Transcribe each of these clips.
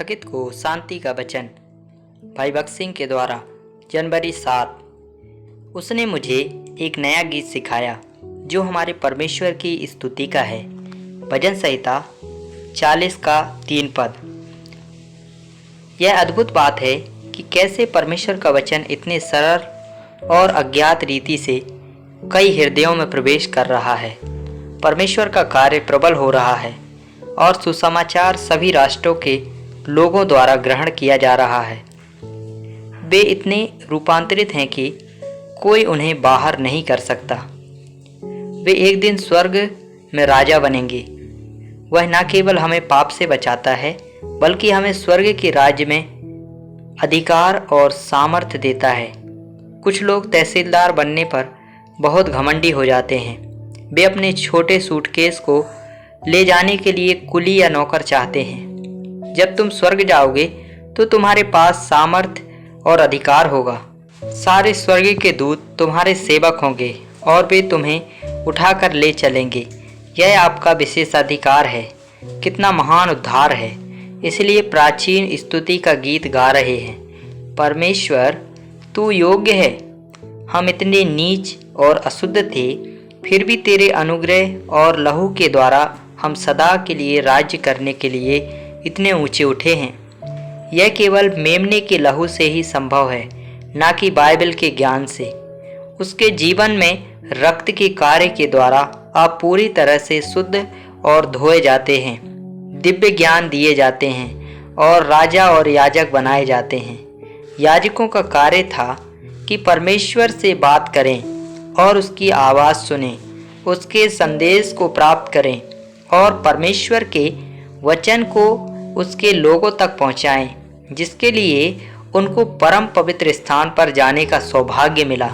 थकित को शांति का वचन। भाई भगत सिंह के द्वारा जनवरी 7। उसने मुझे एक नया गीत सिखाया जो हमारे परमेश्वर की स्तुति का है। भजन संहिता 40 का 3 पद। यह अद्भुत बात है कि कैसे परमेश्वर का वचन इतने सरल और अज्ञात रीति से कई हृदयों में प्रवेश कर रहा है। परमेश्वर का कार्य प्रबल हो रहा है और सुसमाचार सभी राष्ट्रों के लोगों द्वारा ग्रहण किया जा रहा है। वे इतने रूपांतरित हैं कि कोई उन्हें बाहर नहीं कर सकता। वे एक दिन स्वर्ग में राजा बनेंगे। वह न केवल हमें पाप से बचाता है बल्कि हमें स्वर्ग के राज्य में अधिकार और सामर्थ्य देता है। कुछ लोग तहसीलदार बनने पर बहुत घमंडी हो जाते हैं। वे अपने छोटे सूटकेस को ले जाने के लिए कुली या नौकर चाहते हैं। जब तुम स्वर्ग जाओगे तो तुम्हारे पास सामर्थ्य और अधिकार होगा। सारे स्वर्ग के दूत तुम्हारे सेवक होंगे और वे तुम्हें उठाकर ले चलेंगे। यह आपका विशेषाधिकार है। कितना महान उद्धार है। इसलिए प्राचीन स्तुति का गीत गा रहे हैं। परमेश्वर तू योग्य है। हम इतने नीच और अशुद्ध थे, फिर भी तेरे अनुग्रह और लहू के द्वारा हम सदा के लिए राज्य करने के लिए इतने ऊंचे उठे हैं। यह केवल मेमने के लहू से ही संभव है, ना कि बाइबल के ज्ञान से। उसके जीवन में रक्त के कार्य के द्वारा आप पूरी तरह से शुद्ध और धोए जाते हैं, दिव्य ज्ञान दिए जाते हैं और राजा और याजक बनाए जाते हैं। याजकों का कार्य था कि परमेश्वर से बात करें और उसकी आवाज़ सुनें, उसके संदेश को प्राप्त करें और परमेश्वर के वचन को उसके लोगों तक पहुंचाएं, जिसके लिए उनको परम पवित्र स्थान पर जाने का सौभाग्य मिला।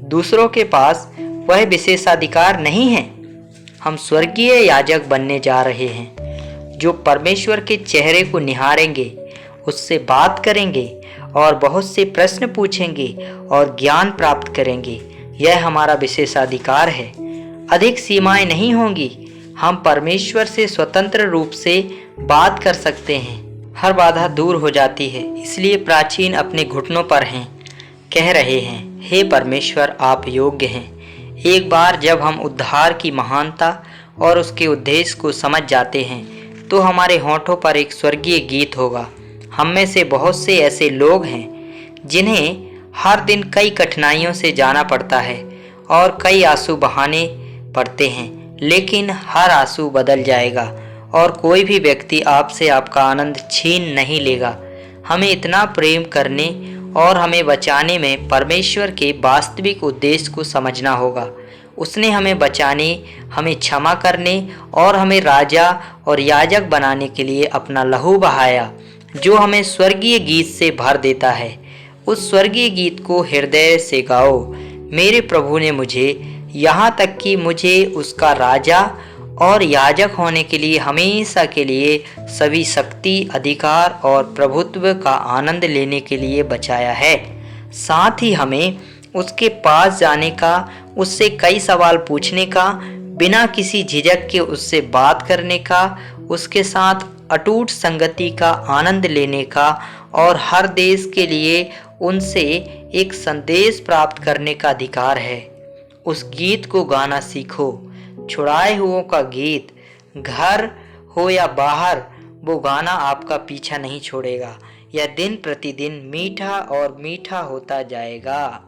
दूसरों के पास वह विशेषाधिकार नहीं है। हम स्वर्गीय याजक बनने जा रहे हैं जो परमेश्वर के चेहरे को निहारेंगे, उससे बात करेंगे और बहुत से प्रश्न पूछेंगे और ज्ञान प्राप्त करेंगे। यह हमारा विशेषाधिकार है। अधिक सीमाएं नहीं होंगी। हम परमेश्वर से स्वतंत्र रूप से बात कर सकते हैं। हर बाधा दूर हो जाती है। इसलिए प्राचीन अपने घुटनों पर हैं, कह रहे हैं, हे परमेश्वर आप योग्य हैं। एक बार जब हम उद्धार की महानता और उसके उद्देश्य को समझ जाते हैं तो हमारे होठों पर एक स्वर्गीय गीत होगा। हम में से बहुत से ऐसे लोग हैं जिन्हें हर दिन कई कठिनाइयों से जाना पड़ता है और कई आंसू बहाने पड़ते हैं, लेकिन हर आंसू बदल जाएगा और कोई भी व्यक्ति आपसे आपका आनंद छीन नहीं लेगा। हमें इतना प्रेम करने और हमें बचाने में परमेश्वर के वास्तविक उद्देश्य को समझना होगा। उसने हमें बचाने, हमें क्षमा करने और हमें राजा और याजक बनाने के लिए अपना लहू बहाया, जो हमें स्वर्गीय गीत से भर देता है। उस स्वर्गीय गीत को हृदय से गाओ। मेरे प्रभु ने मुझे यहाँ तक कि मुझे उसका राजा और याजक होने के लिए हमेशा के लिए सभी शक्ति, अधिकार और प्रभुत्व का आनंद लेने के लिए बचाया है। साथ ही हमें उसके पास जाने का, उससे कई सवाल पूछने का, बिना किसी झिझक के उससे बात करने का, उसके साथ अटूट संगति का आनंद लेने का और हर देश के लिए उनसे एक संदेश प्राप्त करने का अधिकार है। उस गीत को गाना सीखो। छुड़ाए हुओं का गीत, घर हो या बाहर, वो गाना आपका पीछा नहीं छोड़ेगा। यह दिन प्रतिदिन मीठा और मीठा होता जाएगा।